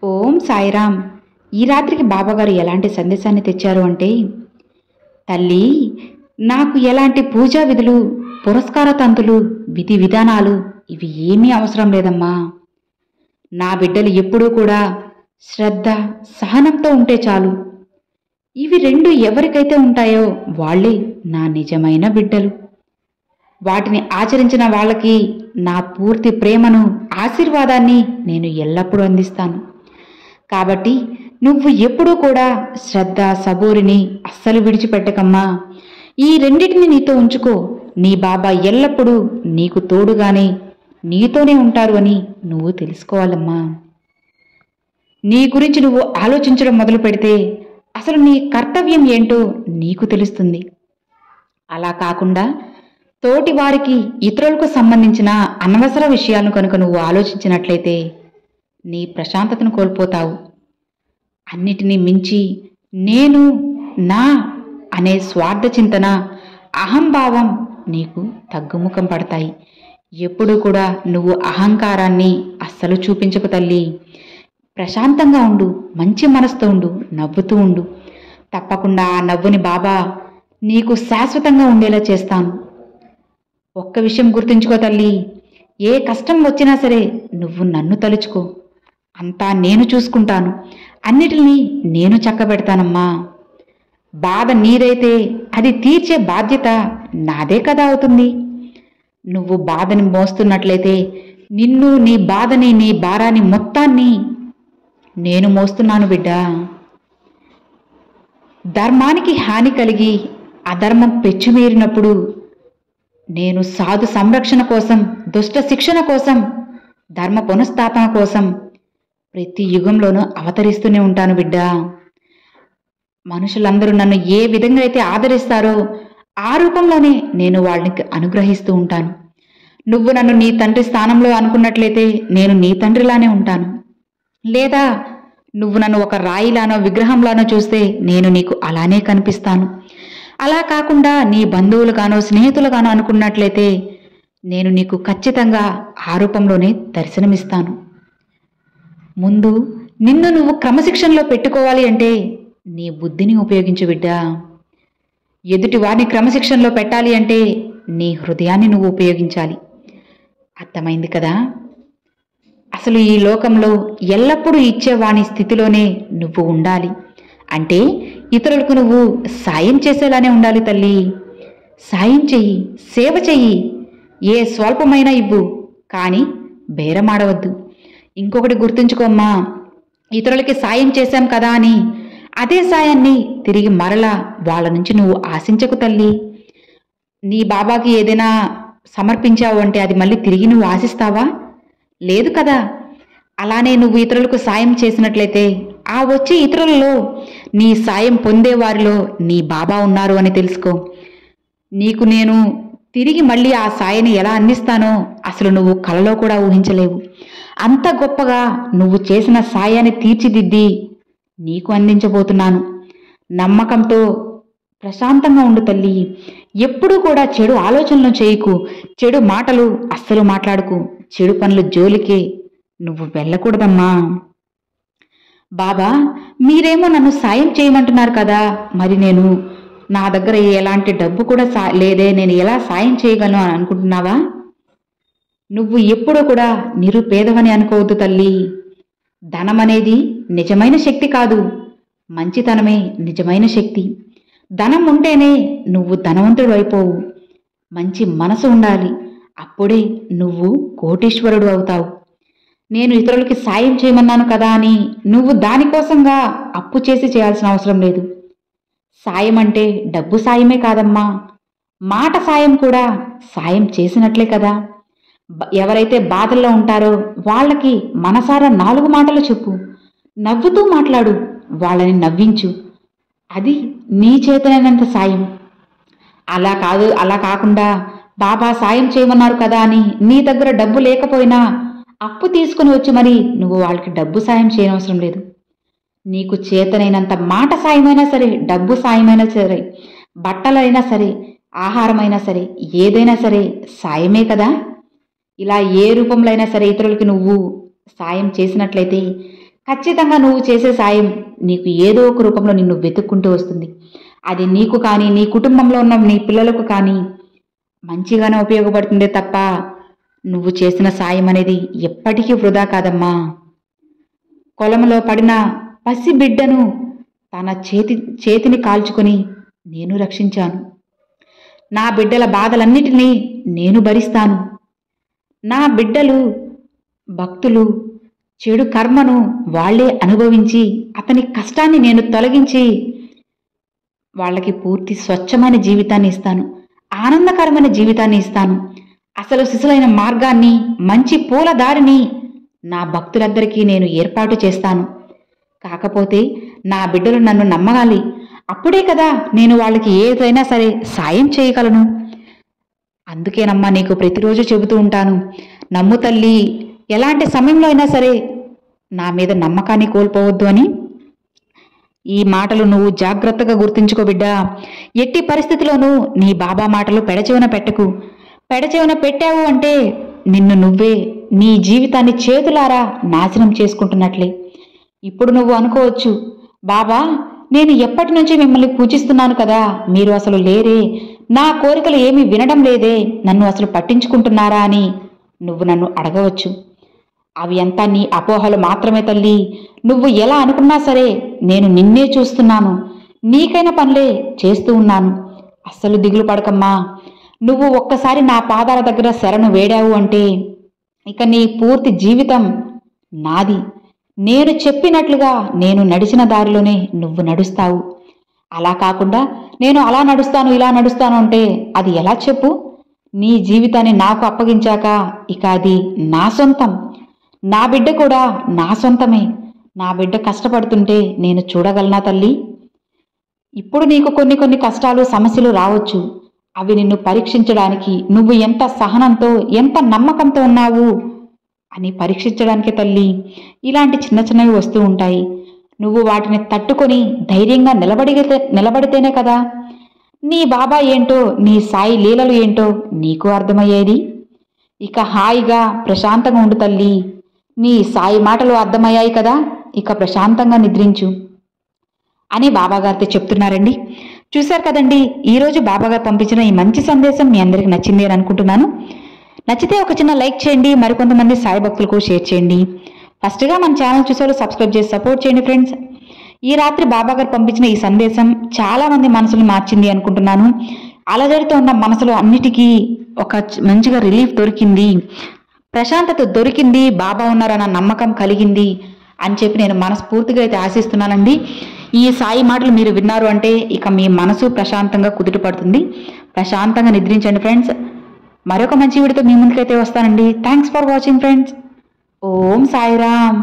ఓం సాయిరామ్. ఈ రాత్రికి బాబాగారు ఎలాంటి సందేశాన్ని తెచ్చారు అంటే, తల్లి, నాకు ఎలాంటి పూజా విధులు, పురస్కార తంతులు, విధి విధానాలు ఇవి ఏమీ అవసరం లేదమ్మా. నా బిడ్డలు ఎప్పుడూ కూడా శ్రద్ధ, సహనంతో ఉంటే చాలు. ఇవి రెండు ఎవరికైతే ఉంటాయో వాళ్ళే నా నిజమైన బిడ్డలు. వాటిని ఆచరించిన వాళ్ళకి నా పూర్తి ప్రేమను, ఆశీర్వాదాన్ని నేను ఎల్లప్పుడూ అందిస్తాను. కాబట్టి నువ్వు ఎప్పుడూ కూడా శ్రద్ధ, సబూరిని అస్సలు విడిచిపెట్టకమ్మా. ఈ రెండిటిని నీతో ఉంచుకో. నీ బాబా ఎల్లప్పుడూ నీకు తోడుగానే, నీతోనే ఉంటారు అని నువ్వు తెలుసుకోవాలమ్మా. నీ గురించి నువ్వు ఆలోచించడం మొదలు పెడితే అసలు నీ కర్తవ్యం ఏంటో నీకు తెలుస్తుంది. అలా కాకుండా తోటి వారికి, ఇతరులకు సంబంధించిన అనవసర విషయాలను కనుక నువ్వు ఆలోచించినట్లయితే నీ ప్రశాంతతను కోల్పోతావు. అన్నిటినీ మించి నేను, నా అనే స్వార్థ చింతన, అహంభావం నీకు తగ్గుముఖం పడతాయి. ఎప్పుడూ కూడా నువ్వు అహంకారాన్ని అస్సలు చూపించకు తల్లి. ప్రశాంతంగా ఉండు, మంచి మనసుతో ఉండు, నవ్వుతూ ఉండు. తప్పకుండా ఆ నవ్వుని బాబా నీకు శాశ్వతంగా ఉండేలా చేస్తాను. ఒక్క విషయం గుర్తుంచుకో తల్లి, ఏ కష్టం వచ్చినా సరే నువ్వు నన్ను తలుచుకో. అంతా నేను చూసుకుంటాను, అన్నిటినీ నేను చక్కబెడతానమ్మా. బాధ నీదైతే అది తీర్చే బాధ్యత నాదే కదా అవుతుంది. నువ్వు బాధని మోస్తున్నట్లయితే నిన్ను, నీ బాధని, నీ భారాన్ని మొత్తాన్ని నేను మోస్తున్నాను బిడ్డా. ధర్మానికి హాని కలిగి అధర్మం పెచ్చుమీరినప్పుడు నేను సాధు సంరక్షణ కోసం, దుష్ట శిక్షణ కోసం, ధర్మ పునఃస్థాపన కోసం ప్రతి యుగంలోనూ అవతరిస్తూనే ఉంటాను బిడ్డా. మనుషులందరూ నన్ను ఏ విధంగా అయితే ఆదరిస్తారో ఆ రూపంలోనే నేను వాళ్ళకి అనుగ్రహిస్తూ ఉంటాను. నువ్వు నన్ను నీ తండ్రి స్థానంలో అనుకున్నట్లయితే నేను నీ తండ్రిలానే ఉంటాను. లేదా నువ్వు నన్ను ఒక రాయిలానో, విగ్రహంలానో చూస్తే నేను నీకు అలానే కనిపిస్తాను. అలా కాకుండా నీ బంధువులుగానో, స్నేహితులుగానో అనుకున్నట్లయితే నేను నీకు ఖచ్చితంగా ఆ రూపంలోనే దర్శనమిస్తాను. ముందు నిన్ను నువ్వు క్రమశిక్షణలో పెట్టుకోవాలి అంటే నీ బుద్ధిని ఉపయోగించు బిడ్డా. ఎదుటి వారిని క్రమశిక్షణలో పెట్టాలి అంటే నీ హృదయాన్ని నువ్వు ఉపయోగించాలి. అర్థమైంది కదా? అసలు ఈ లోకంలో ఎల్లప్పుడూ ఇచ్చేవాని స్థితిలోనే నువ్వు ఉండాలి. అంటే ఇతరులకు నువ్వు సాయం చేసేలానే ఉండాలి తల్లి. సాయం చెయ్యి, సేవ చెయ్యి, ఏ స్వల్పమైనా ఇవ్వు, కానీ బేరమాడవద్దు. ఇంకొకటి గుర్తుంచుకోమ్మా, ఇతరులకి సాయం చేశాం కదా అని అదే సాయాన్ని తిరిగి మరలా వాళ్ళ నుంచి నువ్వు ఆశించకు తల్లి. నీ బాబాకి ఏదైనా సమర్పించావు అంటే అది మళ్ళీ తిరిగి నువ్వు ఆశిస్తావా? లేదు కదా. అలానే నువ్వు ఇతరులకు సాయం చేసినట్లయితే ఆ వచ్చే ఇతరులలో నీ సాయం పొందేవారిలో నీ బాబా ఉన్నారు అని తెలుసుకో. నీకు నేను తిరిగి మళ్ళీ ఆ సాయాన్ని ఎలా అందిస్తానో అసలు నువ్వు కలలో కూడా ఊహించలేవు. అంత గొప్పగా నువ్వు చేసిన సాయాన్ని తీర్చిదిద్ది నీకు అందించబోతున్నాను. నమ్మకంతో ప్రశాంతంగా ఉండు తల్లి. ఎప్పుడూ కూడా చెడు ఆలోచనలు చేయకు, చెడు మాటలు అస్సలు మాట్లాడుకు, చెడు పనులు జోలికే నువ్వు వెళ్ళకూడదమ్మా. బాబా, మీరేమో నన్ను సాయం చేయమంటున్నారు కదా, మరి నేను నా దగ్గర ఎలాంటి డబ్బు కూడా లేదే, నేను ఎలా సాయం చేయగలను అని అనుకుంటున్నావా? నువ్వు ఎప్పుడూ కూడా నిరుపేదవని అనుకోవద్దు తల్లి. ధనం అనేది నిజమైన శక్తి కాదు, మంచితనమే నిజమైన శక్తి. ధనం ఉంటేనే నువ్వు ధనవంతుడు అయిపోవు. మంచి మనసు ఉండాలి, అప్పుడే నువ్వు కోటీశ్వరుడు అవుతావు. నేను ఇతరులకి సాయం చేయమన్నాను కదా అని నువ్వు దానికోసంగా అప్పు చేసి చేయాల్సిన అవసరం లేదు. సాయం అంటే డబ్బు సాయమే కాదమ్మా, మాట సాయం కూడా సాయం చేసినట్లే కదా. ఎవరైతే బాధల్లో ఉంటారో వాళ్ళకి మనసారా 4 మాటలు చెప్పు, నవ్వుతూ మాట్లాడు, వాళ్ళని నవ్వించు. అది నీ చేతనైనంత సాయం. అలా కాకుండా బాబా సాయం చేయమన్నారు కదా అని నీ దగ్గర డబ్బు లేకపోయినా అప్పు తీసుకుని వచ్చి మరి నువ్వు వాళ్ళకి డబ్బు సాయం చేయనవసరం లేదు. నీకు చేతనైనంత మాట సాయమైనా సరే, డబ్బు సాయమైనా సరే, బట్టలైనా సరే, ఆహారమైనా సరే, ఏదైనా సరే సాయమే కదా. ఇలా ఏ రూపంలో అయినా సరే ఇతరులకి నువ్వు సాయం చేసినట్లయితే ఖచ్చితంగా నువ్వు చేసే సాయం నీకు ఏదో ఒక రూపంలో నిన్ను వెతుక్కుంటూ వస్తుంది. అది నీకు కానీ, నీ కుటుంబంలో ఉన్న నీ పిల్లలకు కానీ మంచిగానే ఉపయోగపడుతుందే తప్ప నువ్వు చేసిన సాయం అనేది ఎప్పటికీ వృధా కాదమ్మా. కొలంలో పడిన పసి బిడ్డను తన చేతిని కాల్చుకొని నేను రక్షించాను. నా బిడ్డల బాధలన్నిటినీ నేను భరిస్తాను. నా బిడ్డలు భక్తులు చెడు కర్మను వాళ్లే అనుభవించి అతని కష్టాన్ని నేను తొలగించి వాళ్ళకి పూర్తి స్వచ్ఛమైన జీవితాన్ని ఇస్తాను, ఆనందకరమైన జీవితాన్ని ఇస్తాను. అసలు సిసలైన మార్గాన్ని, మంచి పూల దారిని నా భక్తులందరికీ నేను ఏర్పాటు చేస్తాను. కాకపోతే నా బిడ్డలు నన్ను నమ్మగాలి. అప్పుడే కదా నేను వాళ్ళకి ఏదైనా సరే సాయం చేయగలను. అందుకేనమ్మా నీకు ప్రతిరోజు చెబుతూ ఉంటాను, నమ్ము తల్లి, ఎలాంటి సమయంలో అయినా సరే నా మీద నమ్మకాన్ని కోల్పోవద్దు అని. ఈ మాటలు నువ్వు జాగ్రత్తగా గుర్తుంచుకో బిడ్డా. ఎట్టి పరిస్థితిలోనూ నీ బాబా మాటలు పెడచెవిన పెట్టకు. పెడచెవిన పెట్టావు అంటే నిన్ను నువ్వే నీ జీవితాన్ని చేతులారా నాశనం చేసుకుంటున్నట్లే. ఇప్పుడు నువ్వు అనుకోవచ్చు, బాబా నేను ఎప్పటి నుంచి మిమ్మల్ని పూజిస్తున్నాను కదా, మీరు అసలు లేరే, నా కోరికలు ఏమీ వినడం లేదే, నన్ను అసలు పట్టించుకుంటున్నారా అని నువ్వు నన్ను అడగవచ్చు. అవి అంతా నీ అపోహలు మాత్రమే తల్లి. నువ్వు ఎలా అనుకున్నా సరే నేను నిన్నే చూస్తున్నాను, నీకైన పనులే చేస్తూ ఉన్నాను. అస్సలు దిగులు పడకమ్మా. నువ్వు ఒక్కసారి నా పాదాల దగ్గర శరణు వేడావు అంటే ఇక నీ పూర్తి జీవితం నాది. నేను చెప్పినట్లుగా నేను నడిచిన దారిలోనే నువ్వు నడుస్తావు. అలా కాకుండా నేను అలా నడుస్తాను, ఇలా నడుస్తాను అంటే అది ఎలా చెప్పు? నీ జీవితాన్ని నాకు అప్పగించాక ఇక అది నా సొంతం. నా బిడ్డ కూడా నా సొంతమే. నా బిడ్డ కష్టపడుతుంటే నేను చూడగలనా తల్లి? ఇప్పుడు నీకు కొన్ని కష్టాలు, సమస్యలు రావచ్చు. అవి నిన్ను పరీక్షించడానికి, నువ్వు ఎంత సహనంతో, ఎంత నమ్మకంతో ఉన్నావు అని పరీక్షించడానికే తల్లి ఇలాంటి చిన్నవి వస్తూ ఉంటాయి. నువ్వు వాటిని తట్టుకొని ధైర్యంగా నిలబడితేనే కదా నీ బాబా ఏంటో, నీ సాయి లీలలు ఏంటో నీకు అర్థమయ్యేది. ఇక హాయిగా ప్రశాంతంగా ఉండు తల్లి. నీ సాయి మాటలు అర్థమయ్యాయి కదా, ఇక ప్రశాంతంగా నిద్రించు అని బాబాగారితో చెప్తున్నారండి. చూశారు కదండి, ఈరోజు బాబాగారు పంపించిన ఈ మంచి సందేశం మీ అందరికి నచ్చింది అని అనుకుంటున్నాను. నచ్చితే ఒక చిన్న లైక్ చేయండి, మరికొంతమంది సాయి భక్తులకు షేర్ చేయండి. ఫస్ట్గా మన ఛానల్ చూసేవాళ్ళు సబ్స్క్రైబ్ చేసి సపోర్ట్ చేయండి ఫ్రెండ్స్. ఈ రాత్రి బాబాగారు పంపించిన ఈ సందేశం చాలా మంది మనసులు మార్చింది అనుకుంటున్నాను. అలజడితో ఉన్న మనసులో అన్నిటికీ ఒక మంచిగా రిలీఫ్ దొరికింది, ప్రశాంతత దొరికింది, బాబా ఉన్నారన్న నమ్మకం కలిగింది అని చెప్పి నేను మనస్ఫూర్తిగా అయితే ఆశిస్తున్నానండి. ఈ సాయి మాటలు మీరు విన్నారు అంటే ఇక మీ మనసు ప్రశాంతంగా కుదుట పడుతుంది. ప్రశాంతంగా నిద్రించండి ఫ్రెండ్స్. మరొక మంచి వీడియోతో మీ ముందుకైతే వస్తానండి. Thanks for watching friends. Om Sairam.